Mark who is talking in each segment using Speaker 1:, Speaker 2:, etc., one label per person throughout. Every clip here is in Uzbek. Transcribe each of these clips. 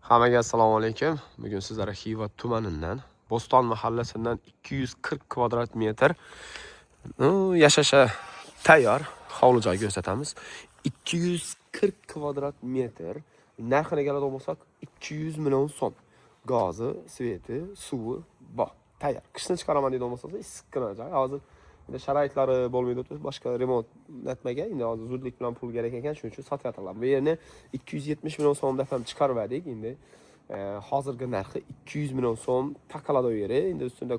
Speaker 1: Hammaga assalomu alaykum. Bugun sizlarga Xiva tumanidan, Bo'ston mahallasidan 240 kvadrat metr yashashga tayyor hovli joy ko'rsatamiz. 240 kvadrat metr. Narxiga keladigan bo'lsak, 200 million so'm. Gazi, sveti, suvi bor. Tayyor. Qishni chiqaraman deydigan bo'lsangiz, issiqqina joy. Hozir sharoitlari bo'lmaydi, boshqa remont etmagan. Endi hozir zudlik bilan pul kerak ekan, shuning uchun sotyaptilar. Bu yerni 270 million so'mda ham chiqarib endi. Hozirgi narxi 200 million so'm taqaladi yeri. Endi ustida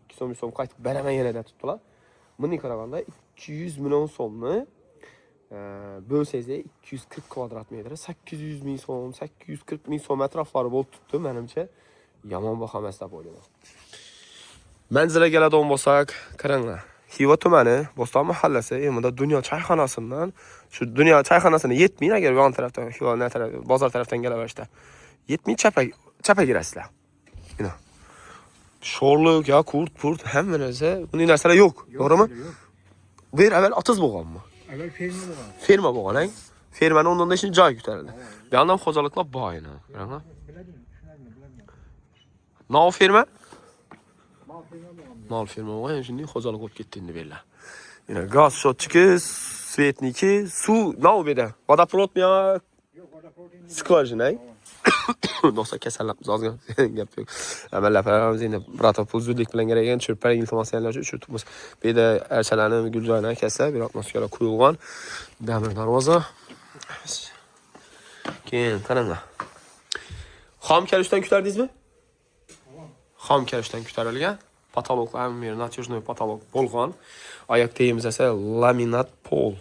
Speaker 1: 200 so'm qaytib beraman yana deb tutdilar. Bunga qaraganda 200 million so'mni bo'lsangiz 240 kvadrat metr 800 ming so'm, 840 ming so'm atroflari bo'lib turibdi. Menimcha yomon baho emas deb o'ylayman. Manzilga keladigan bo'lsak, qaranglar. Xiva tumani, Bo'ston mahallasi, endi Dunyo choyxonasidan, shu Dunyo choyxonasini yetmay agar yon tarafdan, Xiva bozor tarafdan kelaverishda, yetmay chapa girasizlar. Mana. Sho'rlik, yo kurt, hamma narsa, bunday narsalar yo'q, to'g'rimi? Bu yer avval otiz bo'lganmi?
Speaker 2: Avval ferma bo'lgan.
Speaker 1: Ferma bo'lgan, fermani o'rnida ishni joy ko'tarildi. Bu yerdan xo'jaliklar bor edi. Qaranglar.
Speaker 2: Biladimi?
Speaker 1: Nov ferma?
Speaker 2: Mal ferma bo'lgan.
Speaker 1: Mal ferma bo'lgan, shunday xo'jalik bo'lib ketdi endi bellar. Yana gaz shotchiki, svetniki, suv nov beda. Vodoprovodmi yo?
Speaker 2: Yo'q, vodoprovod endi.
Speaker 1: Skvajina. Do'stlar kasallanib ozgan gap yo'q. Amallarimiz endi birata pul zudlik bilan kerak ekan, tushirib bering iltimosinglar uchun tushiribmiz. Bu yerda archalarni gul joylarni kessa, bir atmosfera qo'yilgan. Damir darvoza. Keyin qaranglar. Xom kelishdan kutardingizmi? Xom kelishdan kutarilgan. Patologlar ham yer natijnoy patolog bo'lgan. Oyoq tegimiz esa laminat pol.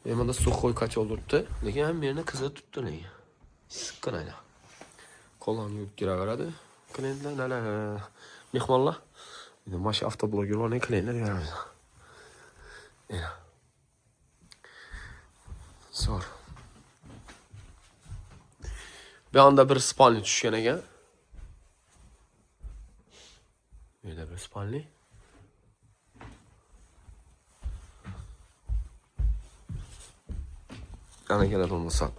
Speaker 1: Menda sukhoy kotel turibdi, lekin ham yerni qizib turibdi lekin. Siqqanaydi. Qo'ldan yuvib kiraveradi. Klientlar, mehmonlar. Endi mashi avtobloger bo'lgan klientlar beramiz. Mana. Zo'r. Bu anda bir spalni tushgan ekan. Burada bir spalni. Yana keladigan bo'lsak.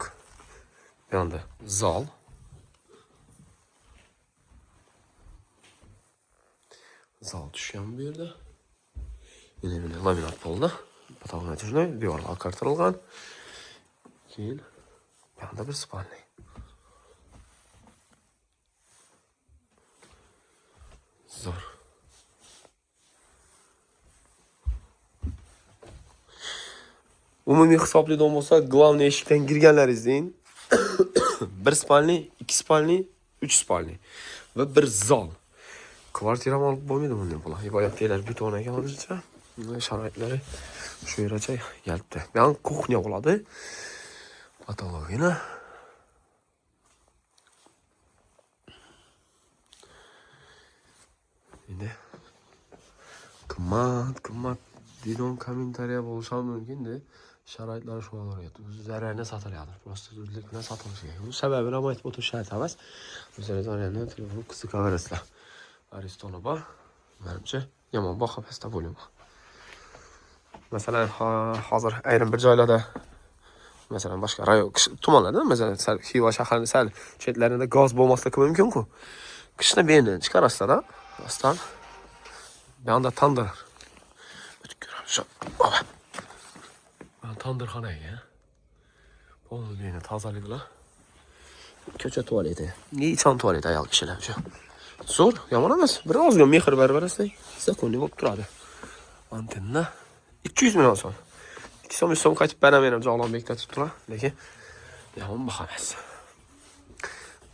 Speaker 1: Bu anda zal. Zal tushgan bu yerda. Yana laminat polda. Patologlar turgan, devorlar qartirilgan. Keyin bu anda bir spalni. Zo'r. Umumiy hisoblaydigan bo'lsak, главный eshikdan kirganlaringizdan bir spalni, 2 spalni, 3 spalni va bir zal. Kvartira olib bo'lmaydi bunday bo'lar. Ibodatlar beton ekan o'zicha. Sharoitlari shu yergacha yaltdi. Yan kuxnya bo'ladi. Patologina. Endi qimmat deydigan kommentariya bo'lishi mumkin-da. Sharoitlar shu bo'lyapti. Zararni sotilyapti. Prosta zudlik bilan sotilishi kerak. Bu sababini ham aytib o'tish shart emas. O'zlaringiz zararni telefon qiziqaverasizlar. Aristona bor. Menimcha yomon baho pasta bo'lyapti. Masalan, hozir ayrim bir joylarda, masalan, boshqa rayon tumanlarda, masalan, Xiva shahrining sal chetlarida gaz bo'lmasligi mumkin-ku. Qishni beni chiqarasizlar-da. Rostdan. Bu yerda tandir. O'tib ko'ramiz. Tandirxona ekan. Bo'lmaydi, tozalik bilan. Ko'cha tualeti. Ichon tualeti ayol kishilar shu. Zo'r, yomon emas. Bir ozgina mehr berib zakonni bo'lib turadi. Antenna 200 million so'm. 200 so'm qaytib beraman ham Jog'lonbekda tutdilar, lekin yomon baho emas.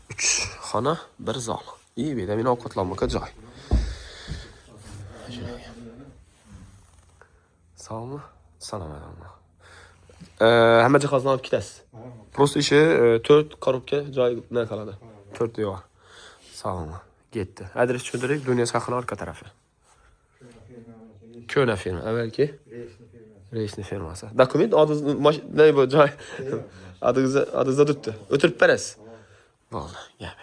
Speaker 1: 3 xona, 1 zal. İyi bir de bir ovqatlanmoqqa joy. Sağolmi? Salomat Allah. Hamma jihozlarni olib ketasiz. Prosta ishi 4 korobka joydan qoladi. 4 devor. Sağolmi. Ketdi. Adres tushuntiring, Dunyo shahrining orqa tarafi. Ko'na firma, avvalgi reysni firmasi. Dokument adingiz joy adingizda turibdi. O'tirib berasiz. Bo'ldi, gap.